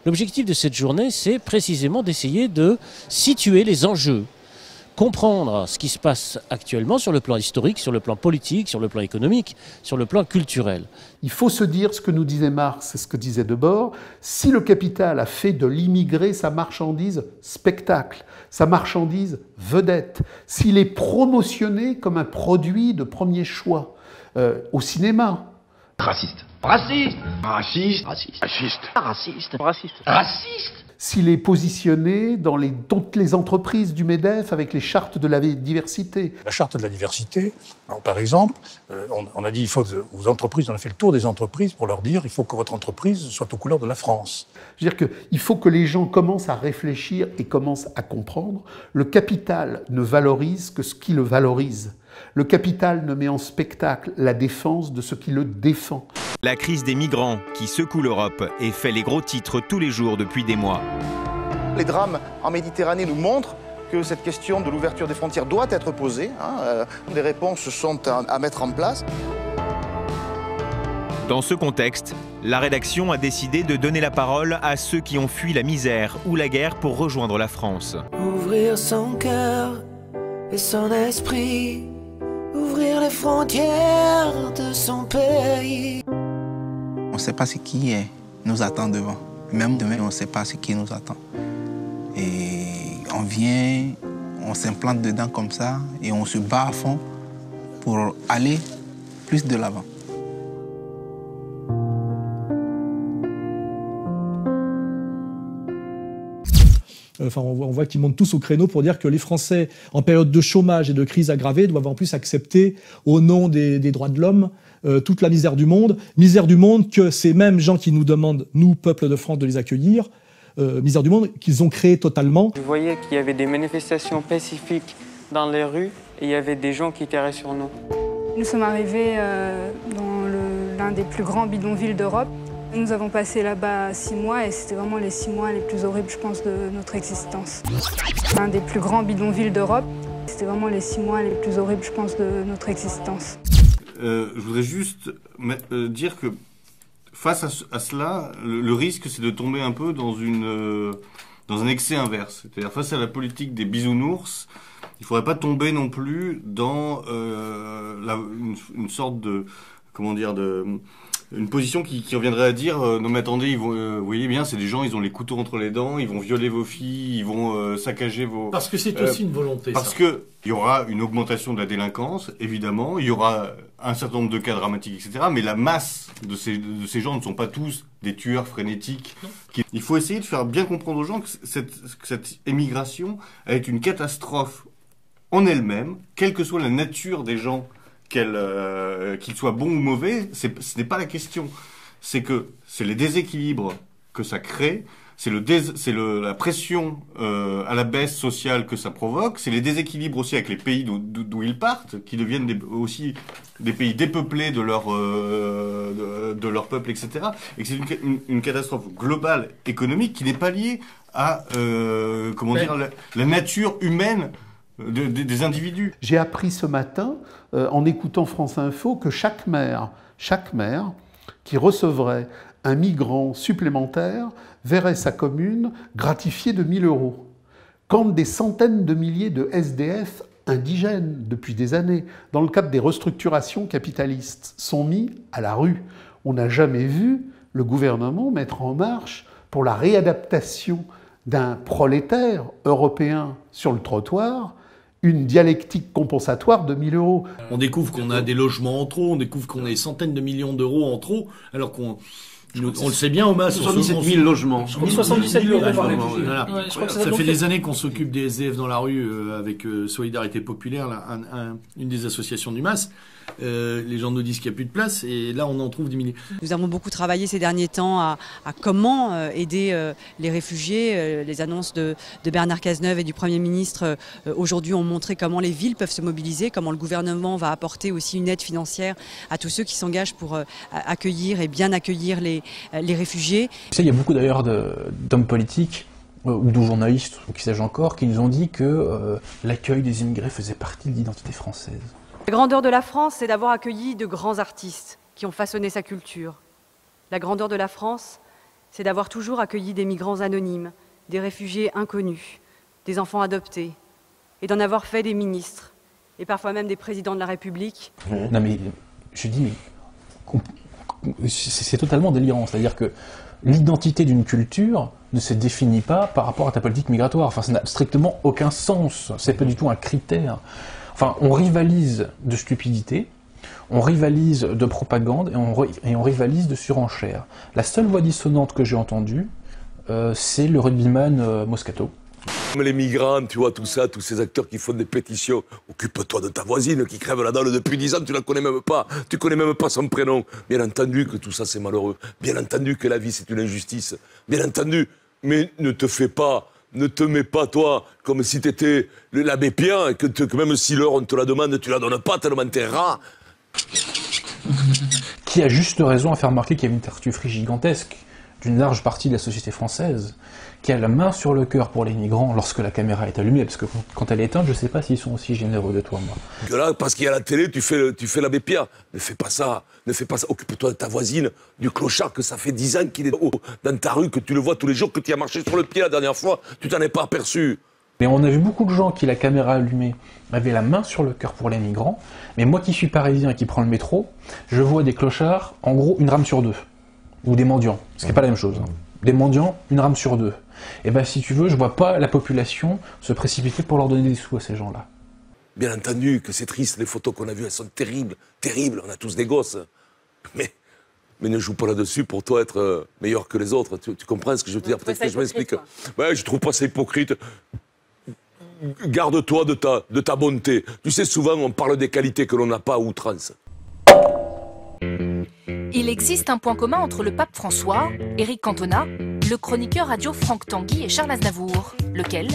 L'objectif de cette journée, c'est précisément d'essayer de situer les enjeux, comprendre ce qui se passe actuellement sur le plan historique, sur le plan politique, sur le plan économique, sur le plan culturel. Il faut se dire ce que nous disait Marx et ce que disait Debord, si le capital a fait de l'immigré sa marchandise spectacle, sa marchandise vedette, s'il est promotionné comme un produit de premier choix au cinéma. Raciste. Raciste. Raciste. Raciste. Raciste. Raciste. Raciste. Raciste. S'il est positionné dans toutes les entreprises du MEDEF avec les chartes de la diversité. La charte de la diversité, alors, par exemple, on a dit il faut que aux entreprises, on a fait le tour des entreprises pour leur dire il faut que votre entreprise soit aux couleurs de la France. Je veux dire qu'il faut que les gens commencent à réfléchir et commencent à comprendre. Le capital ne valorise que ce qui le valorise. Le capital ne met en spectacle la défense de ce qui le défend. La crise des migrants qui secoue l'Europe et fait les gros titres tous les jours depuis des mois. Les drames en Méditerranée nous montrent que cette question de l'ouverture des frontières doit être posée. Des réponses sont à mettre en place. Dans ce contexte, la rédaction a décidé de donner la parole à ceux qui ont fui la misère ou la guerre pour rejoindre la France. Ouvrir son cœur et son esprit, ouvrir les frontières de son pays. On ne sait pas ce qui nous attend devant. Même demain, on ne sait pas ce qui nous attend. Et on vient, on s'implante dedans comme ça et on se bat à fond pour aller plus de l'avant. Enfin, on voit qu'ils montent tous au créneau pour dire que les Français, en période de chômage et de crise aggravée, doivent en plus accepter, au nom des droits de l'homme, toute la misère du monde que ces mêmes gens qui nous demandent, nous, peuple de France, de les accueillir, misère du monde qu'ils ont créé totalement. Je voyais qu'il y avait des manifestations pacifiques dans les rues et il y avait des gens qui tiraient sur nous. Nous sommes arrivés dans l'un des plus grands bidonvilles d'Europe. Nous avons passé là-bas 6 mois et c'était vraiment les 6 mois les plus horribles, je pense, de notre existence. L'un des plus grands bidonvilles d'Europe. C'était vraiment les 6 mois les plus horribles, je pense, de notre existence. Je voudrais juste dire que face à cela, le risque, c'est de tomber un peu dans un excès inverse. C'est-à-dire face à la politique des bisounours, il ne faudrait pas tomber non plus dans une sorte de, comment dire, une position qui reviendrait à dire non mais attendez, vous voyez bien, c'est des gens, ils ont les couteaux entre les dents, ils vont violer vos filles, ils vont saccager vos... Parce que c'est aussi une volonté, parce que il y aura une augmentation de la délinquance, évidemment, il y aura un certain nombre de cas dramatiques, etc. Mais la masse de ces gens ne sont pas tous des tueurs frénétiques. Il faut essayer de faire bien comprendre aux gens que cette émigration est une catastrophe en elle-même, quelle que soit la nature des gens, qu'ils soient bons ou mauvais, ce n'est pas la question. C'est que c'est les déséquilibres que ça crée, c'est la pression à la baisse sociale que ça provoque, c'est les déséquilibres aussi avec les pays d'où ils partent, qui deviennent aussi des pays dépeuplés de leur peuple, etc. Et que c'est une catastrophe globale économique qui n'est pas liée à la nature humaine des individus. J'ai appris ce matin, en écoutant France Info, que chaque maire qui recevrait un migrant supplémentaire verrait sa commune gratifiée de 1 000 €. Quand des centaines de milliers de SDF indigènes, depuis des années, dans le cadre des restructurations capitalistes, sont mis à la rue. On n'a jamais vu le gouvernement mettre en marche pour la réadaptation d'un prolétaire européen sur le trottoir une dialectique compensatoire de 1 000 €. On découvre qu'on a des logements en trop, on découvre qu'on a des centaines de millions d'euros en trop, alors on le sait bien au masse. 77 000 logements. 77 000 logements. Voilà. Ouais, ça fait des années qu'on s'occupe des SDF dans la rue avec Solidarité Populaire, une des associations du MAS. Les gens nous disent qu'il n'y a plus de place et là on en trouve des milliers. Nous avons beaucoup travaillé ces derniers temps à comment aider les réfugiés. Les annonces de Bernard Cazeneuve et du Premier ministre aujourd'hui ont montré comment les villes peuvent se mobiliser, comment le gouvernement va apporter aussi une aide financière à tous ceux qui s'engagent pour accueillir et bien accueillir les réfugiés. Il y a beaucoup d'ailleurs d'hommes politiques ou de journalistes, ou qui sais-je encore, qui nous ont dit que l'accueil des immigrés faisait partie de l'identité française. La grandeur de la France, c'est d'avoir accueilli de grands artistes qui ont façonné sa culture. La grandeur de la France, c'est d'avoir toujours accueilli des migrants anonymes, des réfugiés inconnus, des enfants adoptés, et d'en avoir fait des ministres, et parfois même des présidents de la République. Non mais, je dis, mais c'est totalement délirant. C'est-à-dire que l'identité d'une culture ne se définit pas par rapport à ta politique migratoire. Enfin, ça n'a strictement aucun sens. C'est pas du tout un critère. Enfin, on rivalise de stupidité, on rivalise de propagande et on rivalise de surenchère. La seule voix dissonante que j'ai entendue, c'est le rugbyman Moscato. Les migrants, tu vois, tout ça, tous ces acteurs qui font des pétitions. Occupe-toi de ta voisine qui crève la dalle depuis 10 ans, tu la connais même pas. Tu connais même pas son prénom. Bien entendu que tout ça c'est malheureux. Bien entendu que la vie c'est une injustice. Bien entendu. Mais ne te mets pas toi comme si t'étais l'abbé Pierre et que même si l'heure on te la demande, tu la donnes pas tellement t'es rat. Qui a juste raison à faire remarquer qu'il y a une tartufferie gigantesque d'une large partie de la société française, qui a la main sur le cœur pour les migrants lorsque la caméra est allumée, parce que quand elle est éteinte, je ne sais pas s'ils sont aussi généreux de toi, moi. Que là, parce qu'il y a la télé, tu fais l'abbé Pierre. Ne fais pas ça, ne fais pas ça. Occupe-toi de ta voisine, du clochard que ça fait 10 ans qu'il est dans ta rue, que tu le vois tous les jours, que tu as marché sur le pied la dernière fois, tu t'en es pas aperçu. Mais on a vu beaucoup de gens qui, la caméra allumée, avaient la main sur le cœur pour les migrants, mais moi qui suis parisien et qui prends le métro, je vois des clochards, en gros, une rame sur deux. Ou des mendiants, ce qui n'est pas la même chose. Des mendiants, une rame sur deux. Et bien si tu veux, je vois pas la population se précipiter pour leur donner des sous à ces gens-là. Bien entendu que c'est triste, les photos qu'on a vues, elles sont terribles, terribles, on a tous des gosses. Mais ne joue pas là-dessus pour toi être meilleur que les autres, tu comprends ce que je veux te dire? Peut-être que je m'explique. Ouais, je trouve pas ça hypocrite. Garde-toi de ta bonté. Tu sais, souvent on parle des qualités que l'on n'a pas à outrance. Il existe un point commun entre le pape François, Éric Cantona, le chroniqueur radio Franck Tanguy et Charles Aznavour. Lequel?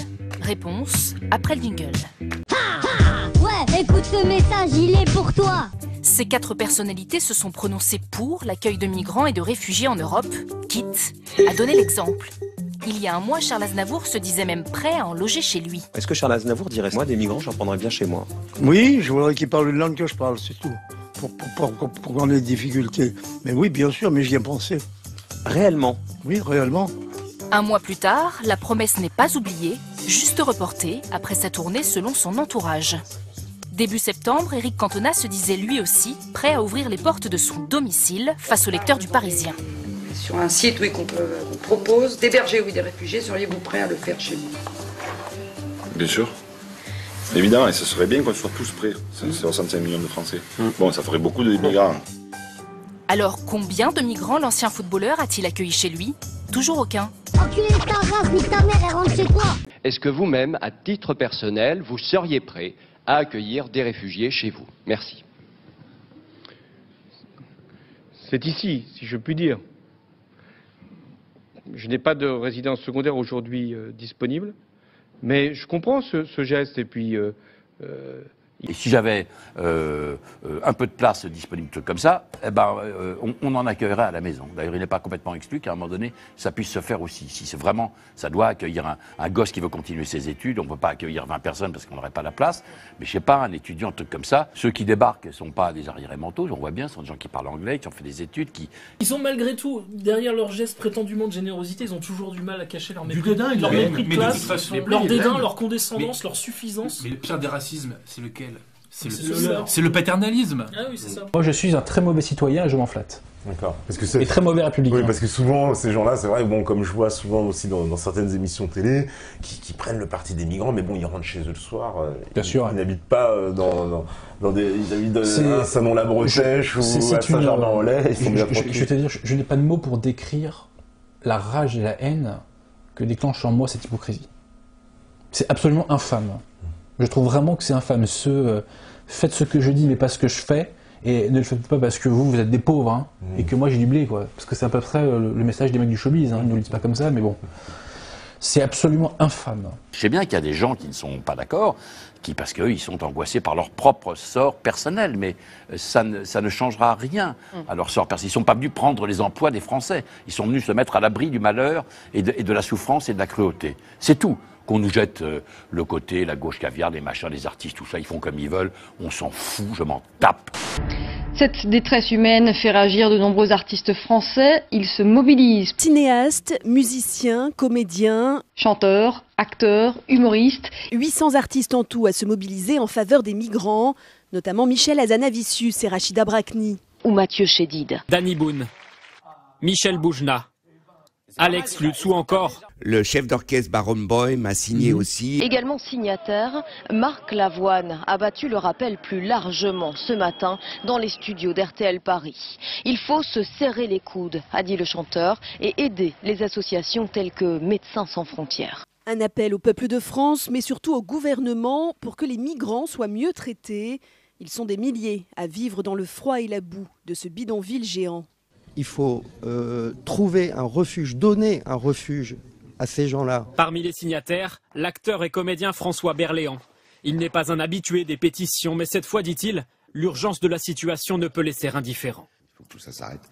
Réponse après le jingle. Ouais, écoute ce message, il est pour toi. Ces 4 personnalités se sont prononcées pour l'accueil de migrants et de réfugiés en Europe, quitte à donner l'exemple. Il y a un mois, Charles Aznavour se disait même prêt à en loger chez lui. Est-ce que Charles Aznavour dirait, moi, des migrants, j'en prendrais bien chez moi? Oui, je voudrais qu'il parle une langue que je parle, c'est tout. Pour qu'on ait des difficultés. Mais oui, bien sûr, mais j'y ai pensé. Réellement? Oui, réellement. Un mois plus tard, la promesse n'est pas oubliée, juste reportée après sa tournée selon son entourage. Début septembre, Éric Cantona se disait lui aussi prêt à ouvrir les portes de son domicile face aux lecteurs du Parisien. Sur un site qu'on propose d'héberger des réfugiés, seriez-vous prêt à le faire chez vous? Bien sûr. Évidemment, et ce serait bien qu'on soit tous prêts. C'est 65 millions de Français. Bon, ça ferait beaucoup de migrants. Alors, combien de migrants l'ancien footballeur a-t-il accueilli chez lui? Toujours aucun. Enculé de ta race, nique ta mère et rentre chez toi. Est-ce que vous-même, à titre personnel, vous seriez prêt à accueillir des réfugiés chez vous? Merci. C'est ici, si je puis dire. Je n'ai pas de résidence secondaire aujourd'hui disponible, mais je comprends ce geste et puis... Et si j'avais un peu de place disponible, comme ça, eh ben, on en accueillerait à la maison. D'ailleurs, il n'est pas complètement exclu qu'à un moment donné, ça puisse se faire aussi. Si c'est vraiment, ça doit accueillir un gosse qui veut continuer ses études, on ne peut pas accueillir 20 personnes parce qu'on n'aurait pas la place. Mais je sais pas, un étudiant, un truc comme ça, ceux qui débarquent ne sont pas des arriérés mentaux, on voit bien, ce sont des gens qui parlent anglais, qui ont fait des études, qui... Ils ont malgré tout, derrière leur geste prétendument de générosité, ils ont toujours du mal à cacher leur mépris. Du dédain, leur mépris de classe, leur dédain, leur condescendance, leur suffisance. Mais le pire des racismes, c'est lequel? C'est le paternalisme. Ah oui, c'est ça. Moi, je suis un très mauvais citoyen et je m'en flatte. D'accord. Et très mauvais républicain. Oui, parce que souvent, ces gens-là, c'est vrai, bon, comme je vois souvent aussi dans certaines émissions télé, qui prennent le parti des migrants, mais bon, ils rentrent chez eux le soir. Bien sûr. Ils n'habitent pas dans des... Ils habitent à Sanon-la-Bretèche ou à Saint-Germain-en-Laye, ils sont bien tranquilles. Je vais te dire, je n'ai pas de mots pour décrire la rage et la haine que déclenche en moi cette hypocrisie. C'est absolument infâme. Je trouve vraiment que c'est infâme. Faites ce que je dis, mais pas ce que je fais, et ne le faites pas parce que vous êtes des pauvres, hein, et que moi j'ai du blé, quoi. Parce que c'est à peu près le message des mecs du showbiz, hein. Ils ne le disent pas comme ça, mais bon. C'est absolument infâme. Je sais bien qu'il y a des gens qui ne sont pas d'accord, parce qu'eux, ils sont angoissés par leur propre sort personnel, mais ça ne changera rien à leur sort personnel. Ils ne sont pas venus prendre les emplois des Français. Ils sont venus se mettre à l'abri du malheur et de la souffrance et de la cruauté. C'est tout. qu'on nous jette le côté, la gauche caviar, les machins, les artistes, tout ça, ils font comme ils veulent, on s'en fout, je m'en tape. Cette détresse humaine fait réagir de nombreux artistes français. Ils se mobilisent. Cinéastes, musiciens, comédiens, chanteurs, acteurs, humoristes. 800 artistes en tout à se mobiliser en faveur des migrants, notamment Michel Hazanavicius et Rachida Brakni. Ou Mathieu Chédid. Danny Boone, Michel Boujna, Alex Lutz ou encore le chef d'orchestre Baron Boehm a signé aussi. Également signataire, Marc Lavoine a battu le rappel plus largement ce matin dans les studios d'RTL Paris. Il faut se serrer les coudes, a dit le chanteur, et aider les associations telles que Médecins sans frontières. Un appel au peuple de France, mais surtout au gouvernement, pour que les migrants soient mieux traités. Ils sont des milliers à vivre dans le froid et la boue de ce bidonville géant. Il faut trouver un refuge, donner un refuge à ces gens-là. Parmi les signataires, l'acteur et comédien François Berléand. Il n'est pas un habitué des pétitions, mais cette fois, dit-il, l'urgence de la situation ne peut laisser indifférent. Il faut que tout ça s'arrête.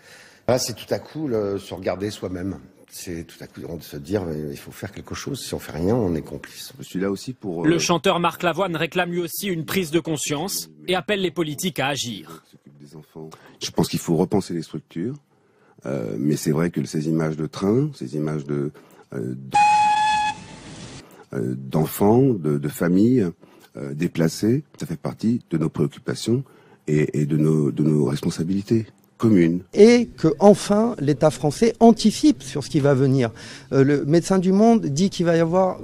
Là, c'est tout à coup se regarder soi-même. C'est tout à coup de se dire il faut faire quelque chose. Si on fait rien, on est complice. Je suis là aussi pour. Le chanteur Marc Lavoine réclame lui aussi une prise de conscience et appelle les politiques à agir. Je pense qu'il faut repenser les structures, mais c'est vrai que ces images de train, ces images d'enfants, de familles déplacées, ça fait partie de nos préoccupations et de nos responsabilités communes. Et que enfin l'État français anticipe sur ce qui va venir. Le Médecins du Monde dit qu'il va y avoir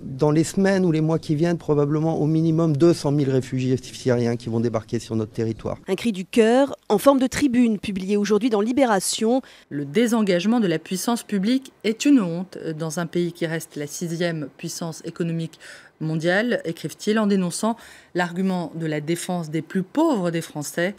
dans les semaines ou les mois qui viennent probablement au minimum 200 000 réfugiés syriens qui vont débarquer sur notre territoire. Un cri du cœur en forme de tribune publié aujourd'hui dans Libération. Le désengagement de la puissance publique est une honte dans un pays qui reste la 6e puissance économique mondiale, écrivent-ils en dénonçant l'argument de la défense des plus pauvres des Français.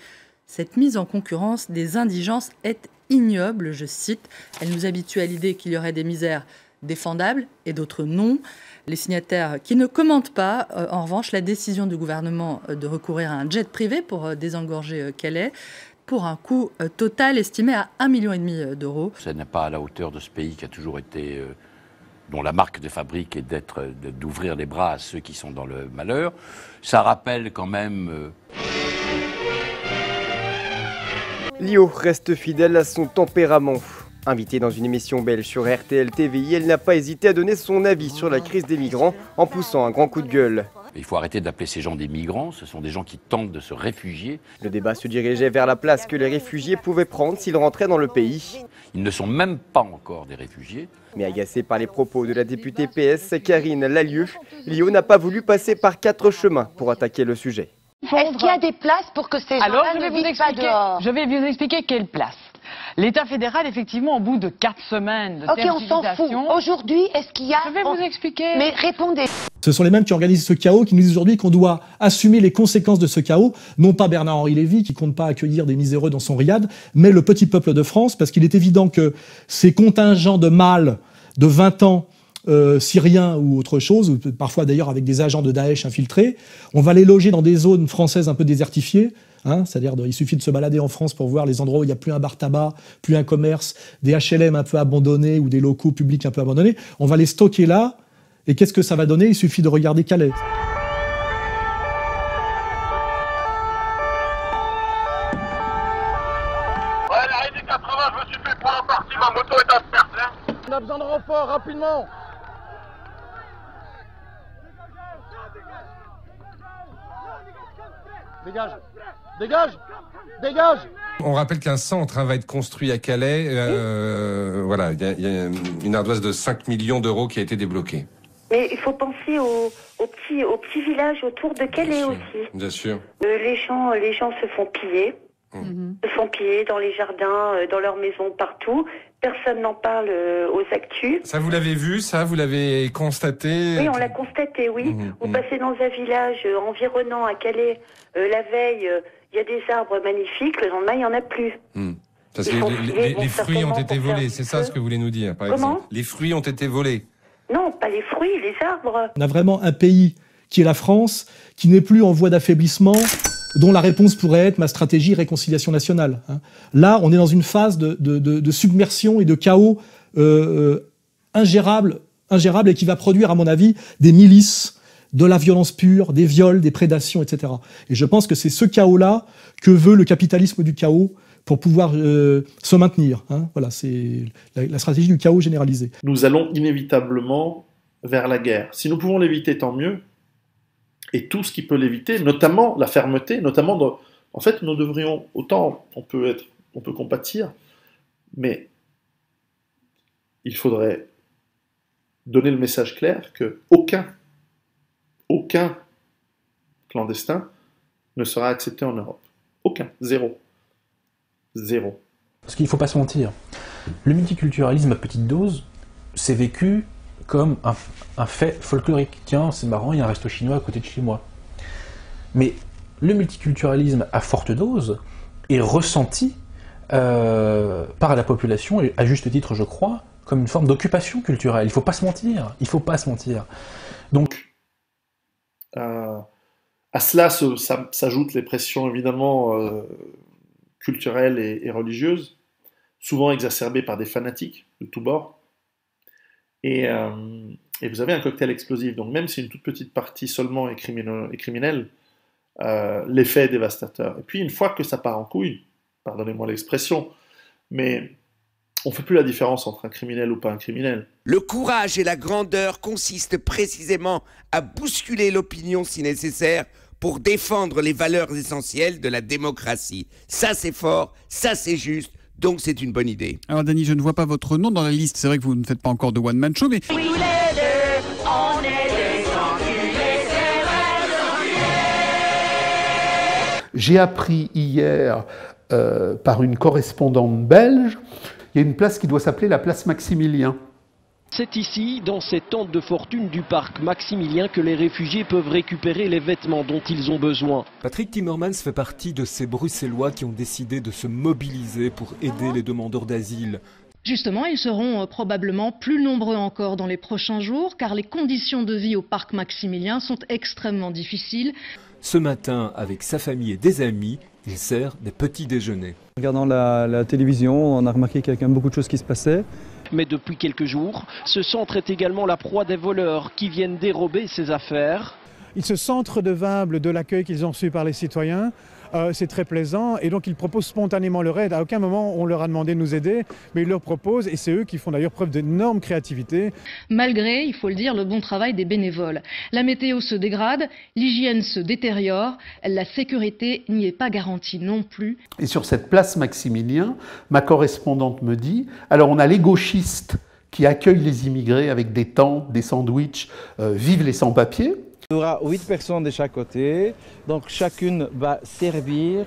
Cette mise en concurrence des indigences est ignoble, je cite. Elle nous habitue à l'idée qu'il y aurait des misères défendables et d'autres non. Les signataires qui ne commentent pas, en revanche, la décision du gouvernement de recourir à un jet privé pour désengorger Calais, pour un coût total estimé à 1,5 million d'euros. Ça n'est pas à la hauteur de ce pays qui a toujours été, dont la marque de fabrique est d'ouvrir les bras à ceux qui sont dans le malheur. Ça rappelle quand même... Lio reste fidèle à son tempérament. Invitée dans une émission belge sur RTL TVI, elle n'a pas hésité à donner son avis sur la crise des migrants en poussant un grand coup de gueule. Il faut arrêter d'appeler ces gens des migrants, ce sont des gens qui tentent de se réfugier. Le débat se dirigeait vers la place que les réfugiés pouvaient prendre s'ils rentraient dans le pays. Ils ne sont même pas encore des réfugiés. Mais agacé par les propos de la députée PS Karine Lallieu, Lio n'a pas voulu passer par 4 chemins pour attaquer le sujet. Est-ce qu'il y a des places pour que ces gens-là ne vivent pas dehors? Je vais vous expliquer quelle place. L'État fédéral, effectivement, au bout de 4 semaines de certification... Ok, on s'en fout. Aujourd'hui, est-ce qu'il y a... Je vais vous expliquer. Mais répondez. Ce sont les mêmes qui organisent ce chaos, qui nous disent aujourd'hui qu'on doit assumer les conséquences de ce chaos. Non pas Bernard-Henri Lévy, qui compte pas accueillir des miséreux dans son riad, mais le petit peuple de France, parce qu'il est évident que ces contingents de mâles de 20 ans, syriens ou autre chose, ou parfois d'ailleurs avec des agents de Daesh infiltrés, on va les loger dans des zones françaises un peu désertifiées, hein, c'est-à-dire il suffit de se balader en France pour voir les endroits où il n'y a plus un bar tabac, plus un commerce, des HLM un peu abandonnés ou des locaux publics un peu abandonnés. On va les stocker là, et qu'est-ce que ça va donner? Il suffit de regarder Calais. Ouais, l'arrêt des 80, je me suis fait prendre en partie, ma moto est à se perdre. On a besoin de renfort, rapidement. Dégage, dégage, dégage. On rappelle qu'un centre va être construit à Calais. Voilà, il y a une ardoise de 5 millions d'euros qui a été débloquée. Mais il faut penser aux petits villages autour de Calais aussi. Bien sûr. Les gens se font piller. Se font piller dans les jardins, dans leurs maisons, partout. Personne n'en parle aux actus. Ça, vous l'avez vu, ça? Vous l'avez constaté? Oui, on l'a constaté, oui. Vous passez dans un village environnant à Calais, la veille, il y a des arbres magnifiques, le lendemain, il n'y en a plus. Parce que les fruits ont été volés, c'est ça ce que vous voulez nous dire, par exemple? Les fruits ont été volés? Non, pas les fruits, les arbres. On a vraiment un pays qui est la France, qui n'est plus en voie d'affaiblissement, dont la réponse pourrait être ma stratégie réconciliation nationale. Là, on est dans une phase de submersion et de chaos ingérable ingérable et qui va produire, à mon avis, des milices, de la violence pure, des viols, des prédations, etc. Et je pense que c'est ce chaos-là que veut le capitalisme du chaos pour pouvoir se maintenir. Hein. Voilà, c'est la stratégie du chaos généralisé. Nous allons inévitablement vers la guerre. Si nous pouvons l'éviter, tant mieux. Et tout ce qui peut l'éviter, notamment la fermeté, notamment... En fait, nous devrions... Autant on peut compatir, mais il faudrait donner le message clair que aucun clandestin ne sera accepté en Europe. Aucun. Zéro. Parce qu'il ne faut pas se mentir. Le multiculturalisme à petite dose, c'est vécu comme un fait folklorique. Tiens, c'est marrant, il y a un resto chinois à côté de chez moi. Mais le multiculturalisme à forte dose est ressenti par la population, et à juste titre je crois, comme une forme d'occupation culturelle. Il ne faut pas se mentir. Donc, à cela s'ajoutent les pressions évidemment culturelles et religieuses, souvent exacerbées par des fanatiques de tous bords. Et vous avez un cocktail explosif. Donc même si une toute petite partie seulement est criminelle, l'effet est dévastateur. Et puis une fois que ça part en couille, pardonnez-moi l'expression, mais on ne fait plus la différence entre un criminel ou pas un criminel. Le courage et la grandeur consistent précisément à bousculer l'opinion si nécessaire pour défendre les valeurs essentielles de la démocratie. Ça c'est fort, ça c'est juste, donc c'est une bonne idée. Alors Dany, je ne vois pas votre nom dans la liste, c'est vrai que vous ne faites pas encore de one-man show, mais... J'ai appris hier par une correspondante belge, il y a une place qui doit s'appeler la place Maximilien. C'est ici, dans cette tente de fortune du parc Maximilien, que les réfugiés peuvent récupérer les vêtements dont ils ont besoin. Patrick Timmermans fait partie de ces Bruxellois qui ont décidé de se mobiliser pour aider les demandeurs d'asile. Justement, ils seront probablement plus nombreux encore dans les prochains jours, car les conditions de vie au parc Maximilien sont extrêmement difficiles. Ce matin, avec sa famille et des amis, il sert des petits déjeuners. En regardant la télévision, on a remarqué qu'il y avait quand même beaucoup de choses qui se passaient. Mais depuis quelques jours, ce centre est également la proie des voleurs qui viennent dérober ses affaires. Ils se sentent redevables de l'accueil qu'ils ont reçu par les citoyens. C'est très plaisant et donc ils proposent spontanément leur aide. À aucun moment on leur a demandé de nous aider, mais ils leur proposent et c'est eux qui font d'ailleurs preuve d'énorme créativité. Malgré, il faut le dire, le bon travail des bénévoles. La météo se dégrade, l'hygiène se détériore, la sécurité n'y est pas garantie non plus. Et sur cette place Maximilien, ma correspondante me dit, alors on a les gauchistes qui accueillent les immigrés avec des tentes, des sandwichs, vive les sans-papiers. Il y aura 8 personnes de chaque côté, donc chacune va servir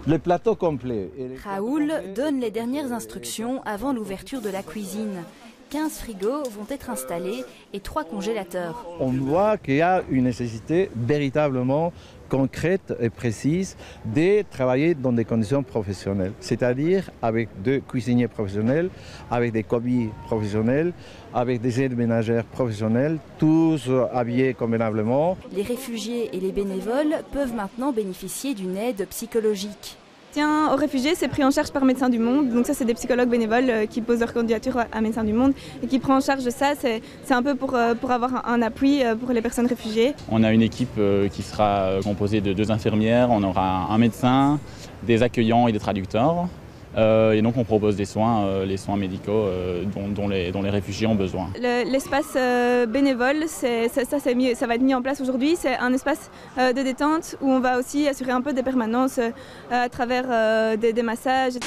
le plateau complet. Raoul donne les dernières instructions avant l'ouverture de la cuisine. 15 frigos vont être installés et 3 congélateurs. On voit qu'il y a une nécessité véritablement concrète et précise de travailler dans des conditions professionnelles, c'est-à-dire avec 2 cuisiniers professionnels, avec des commis professionnels, avec des aides ménagères professionnelles, tous habillés convenablement. Les réfugiés et les bénévoles peuvent maintenant bénéficier d'une aide psychologique. Aux réfugiés, c'est pris en charge par Médecins du Monde. Donc ça, c'est des psychologues bénévoles qui posent leur candidature à Médecins du Monde et qui prend en charge de ça. C'est un peu pour avoir un appui pour les personnes réfugiées. On a une équipe qui sera composée de 2 infirmières, on aura un médecin, des accueillants et des traducteurs. Et donc on propose des soins, les soins médicaux dont les réfugiés ont besoin. L'espace bénévole, ça va être mis en place aujourd'hui. C'est un espace de détente où on va aussi assurer un peu des permanences à travers des massages.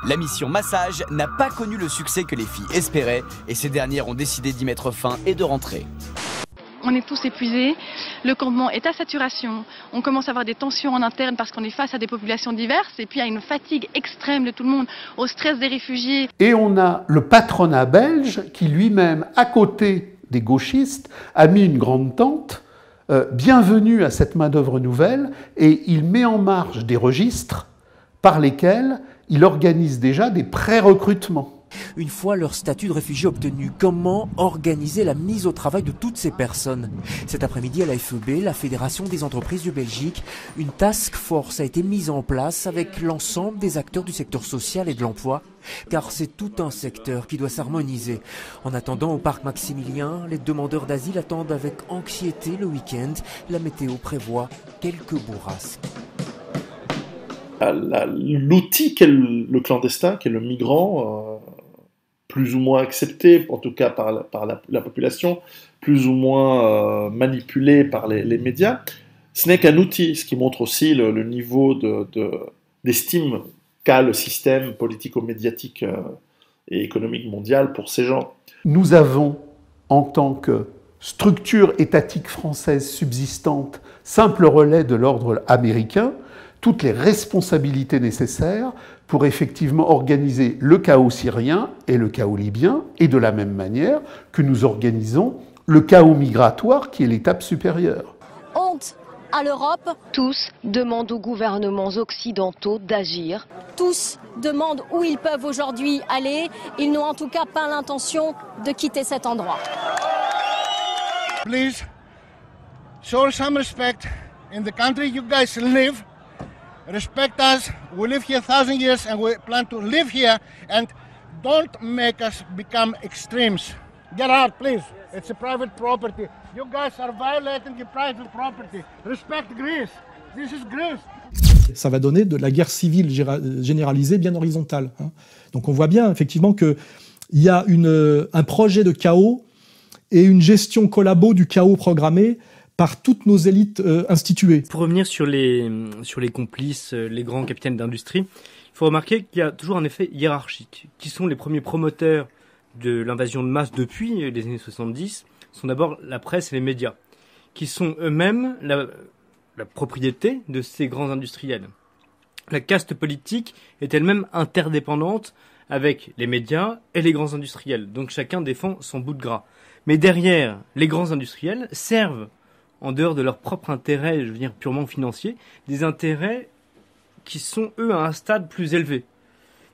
La mission massage n'a pas connu le succès que les filles espéraient et ces dernières ont décidé d'y mettre fin et de rentrer. On est tous épuisés, le campement est à saturation, on commence à avoir des tensions en interne parce qu'on est face à des populations diverses et puis il y a une fatigue extrême de tout le monde, au stress des réfugiés. Et on a le patronat belge qui lui-même, à côté des gauchistes, a mis une grande tente, bienvenue à cette main-d'œuvre nouvelle, et il met en marche des registres par lesquels il organise déjà des pré-recrutements. Une fois leur statut de réfugié obtenu, comment organiser la mise au travail de toutes ces personnes? Cet après-midi à la FEB, la Fédération des entreprises de Belgique, une task force a été mise en place avec l'ensemble des acteurs du secteur social et de l'emploi, car c'est tout un secteur qui doit s'harmoniser. En attendant, au parc Maximilien, les demandeurs d'asile attendent avec anxiété le week-end. La météo prévoit quelques bourrasques. L'outil qu'est le clandestin, qu'est le migrant, plus ou moins accepté, en tout cas par la population, plus ou moins manipulé par les médias, ce n'est qu'un outil, ce qui montre aussi le niveau d'estime qu'a le système politico-médiatique et économique mondial pour ces gens. Nous avons, en tant que structure étatique française subsistante, simple relais de l'ordre américain, toutes les responsabilités nécessaires pour effectivement organiser le chaos syrien et le chaos libyen, et de la même manière que nous organisons le chaos migratoire qui est l'étape supérieure. Honte à l'Europe. Tous demandent aux gouvernements occidentaux d'agir. Tous demandent où ils peuvent aujourd'hui aller. Ils n'ont en tout cas pas l'intention de quitter cet endroit. Please show some respect in the country you guys live. Respect us. We live here 1,000 years and we plan to live here, and don't make us become extremes. Get out, please. It's a private property. You guys are violating your private property. Respect Greece. This is Greece. Ça va donner de la guerre civile généralisée bien horizontale. Donc on voit bien effectivement qu'il y a un projet de chaos et une gestion collabo du chaos programmé par toutes nos élites instituées. Pour revenir sur les complices, les grands capitaines d'industrie, il faut remarquer qu'il y a toujours un effet hiérarchique. Qui sont les premiers promoteurs de l'invasion de masse depuis les années 70 sont d'abord la presse et les médias, qui sont eux-mêmes la propriété de ces grands industriels. La caste politique est elle-même interdépendante avec les médias et les grands industriels, donc chacun défend son bout de gras. Mais derrière, les grands industriels servent, en dehors de leur propre intérêt, je veux dire purement financier, des intérêts qui sont, eux, à un stade plus élevé,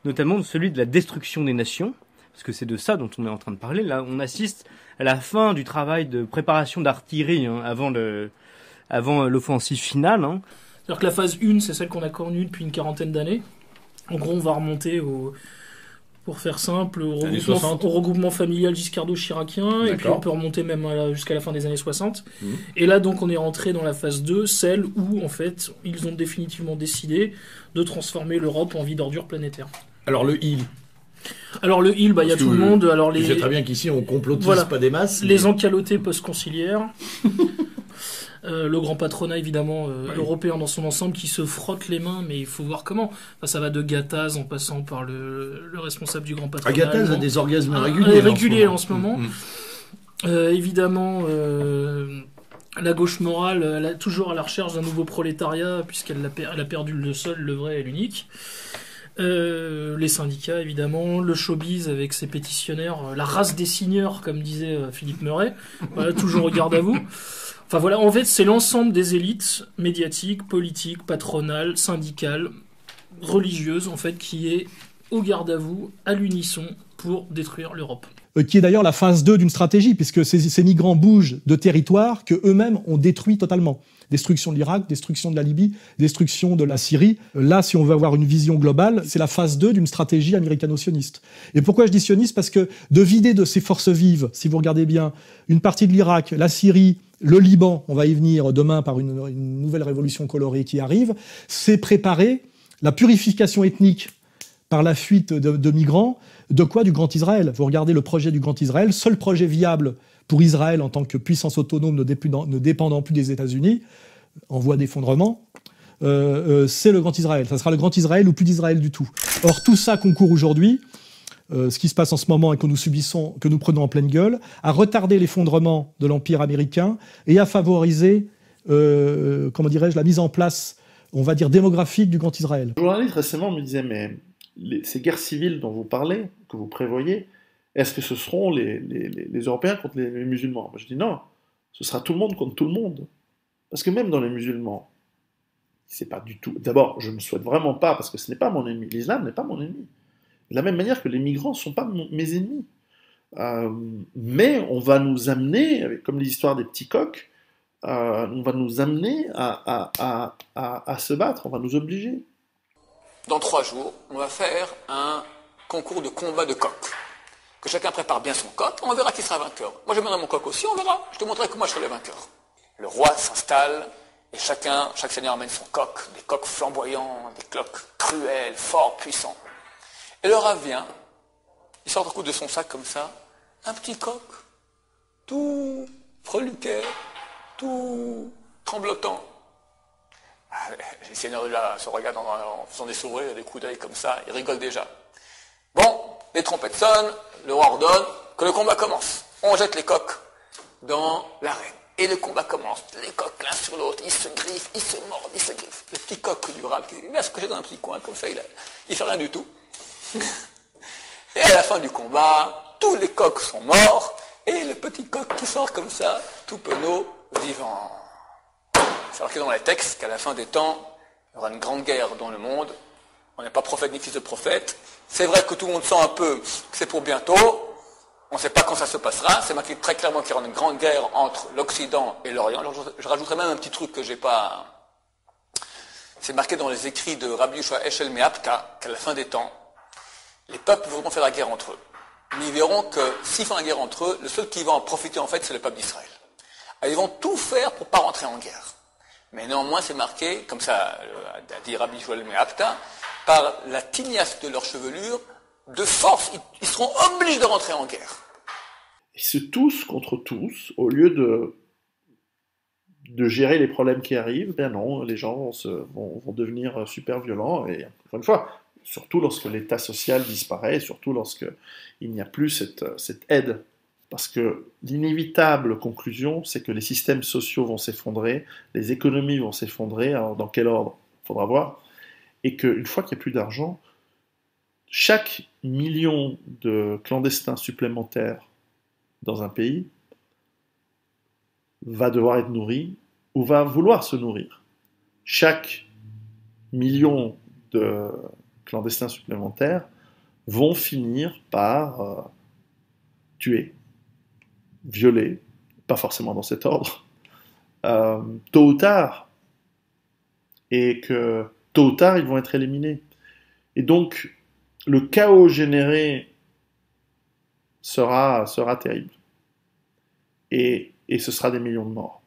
notamment celui de la destruction des nations, parce que c'est de ça dont on est en train de parler. Là, on assiste à la fin du travail de préparation d'artillerie avant l'offensive finale. C'est-à-dire que la phase 1, c'est celle qu'on a connue depuis une quarantaine d'années. En gros, on va remonter pour faire simple, au regroupement familial giscardo-chiracien, et puis on peut remonter même jusqu'à la fin des années 60. Et là, donc, on est rentré dans la phase 2, celle où, en fait, ils ont définitivement décidé de transformer l'Europe en vie d'ordure planétaire. Alors le il. Alors le il, il y a tout le monde. Alors je sais très bien qu'ici on complotise pas des masses. Les encalotés post-conciliaires. Le grand patronat évidemment européen dans son ensemble qui se frotte les mains, mais il faut voir comment. Enfin, ça va de Gattaz en passant par le responsable du grand patronat. Gattaz a des orgasmes réguliers en ce moment. Évidemment, la gauche morale, elle est toujours à la recherche d'un nouveau prolétariat puisqu'elle a perdu le seul, le vrai et l'unique. Les syndicats évidemment, le showbiz avec ses pétitionnaires, la race des signeurs comme disait Philippe Meuret, voilà, toujours au garde à vous. Enfin voilà, en fait c'est l'ensemble des élites médiatiques, politiques, patronales, syndicales, religieuses en fait qui est au garde à vous, à l'unisson pour détruire l'Europe. Qui est d'ailleurs la phase 2 d'une stratégie, puisque ces migrants bougent de territoires que eux-mêmes ont détruit totalement. Destruction de l'Irak, destruction de la Libye, destruction de la Syrie. Là, si on veut avoir une vision globale, c'est la phase 2 d'une stratégie américano-sioniste. Et pourquoi je dis sioniste ? Parce que de vider de ses forces vives, si vous regardez bien, une partie de l'Irak, la Syrie, le Liban, on va y venir demain par une nouvelle révolution colorée qui arrive, c'est préparer la purification ethnique par la fuite de migrants. De quoi ? Du Grand Israël. Vous regardez le projet du Grand Israël, seul projet viable pour Israël en tant que puissance autonome ne dépendant plus des États-Unis, en voie d'effondrement, c'est le Grand Israël. Ça sera le Grand Israël ou plus d'Israël du tout. Or, tout ça concourt aujourd'hui, ce qui se passe en ce moment et que nous subissons, que nous prenons en pleine gueule, à retarder l'effondrement de l'Empire américain et à favoriser, la mise en place, on va dire, démographique du Grand Israël. Un journaliste récemment me disait, mais ces guerres civiles dont vous parlez, que vous prévoyez, est-ce que ce seront les Européens contre les musulmans ? Je dis non, ce sera tout le monde contre tout le monde. Parce que même dans les musulmans, c'est pas du tout... D'abord, je ne souhaite vraiment pas, parce que ce n'est pas mon ennemi. L'islam n'est pas mon ennemi. De la même manière que les migrants ne sont pas mes ennemis. Mais on va nous amener, comme l'histoire des petits coqs, on va nous amener à se battre, on va nous obliger. Dans 3 jours, on va faire un concours de combat de coqs. Que chacun prépare bien son coq, on verra qui sera vainqueur. Moi je mènerai mon coq aussi, on verra. Je te montrerai que moi je serai le vainqueur. Le roi s'installe, et chaque seigneur amène son coq, des coqs flamboyants, des coqs cruels, forts, puissants. Et le roi vient, il sort un coup de son sac comme ça, un petit coq, tout freluquet, tout tremblotant. Les seigneurs de là se regardent en faisant des sourires, des coups d'œil comme ça, ils rigolent déjà. Bon, les trompettes sonnent, le roi ordonne que le combat commence. On jette les coqs dans l'arène. Et le combat commence. Les coqs l'un sur l'autre, ils se griffent, ils se mordent, ils se griffent. Le petit coq du râle, il va se cacher dans un petit coin, comme ça, il fait rien du tout. Et à la fin du combat, tous les coqs sont morts, et le petit coq qui sort comme ça, tout penaud, vivant. C'est marqué dans les textes qu'à la fin des temps, il y aura une grande guerre dans le monde. On n'est pas prophète ni fils de prophète. C'est vrai que tout le monde sent un peu que c'est pour bientôt. On ne sait pas quand ça se passera. C'est marqué très clairement qu'il y aura une grande guerre entre l'Occident et l'Orient. Je rajouterai même un petit truc que j'ai pas... C'est marqué dans les écrits de Rabbi Yoshua Eshel Meapta qu'à la fin des temps, les peuples voudront faire la guerre entre eux. Mais ils verront que s'ils font la guerre entre eux, le seul qui va en profiter en fait, c'est le peuple d'Israël. Alors, ils vont tout faire pour ne pas rentrer en guerre. Mais néanmoins, c'est marqué, comme ça a dit Rabbi Yoshua Meapta, par la tignasse de leur chevelure, de force, ils seront obligés de rentrer en guerre. Et c'est tous contre tous, au lieu de gérer les problèmes qui arrivent, ben non, les gens vont devenir super violents, et encore une fois, surtout lorsque l'état social disparaît, surtout lorsqu'il n'y a plus cette aide. Parce que l'inévitable conclusion, c'est que les systèmes sociaux vont s'effondrer, les économies vont s'effondrer, alors dans quel ordre? Il faudra voir. Et qu'une fois qu'il n'y a plus d'argent, chaque million de clandestins supplémentaires dans un pays va devoir être nourri ou va vouloir se nourrir. Chaque million de clandestins supplémentaires vont finir par tuer, violer, pas forcément dans cet ordre, tôt ou tard, et que tôt ou tard ils vont être éliminés. Et donc le chaos généré sera terrible. Et ce sera des millions de morts.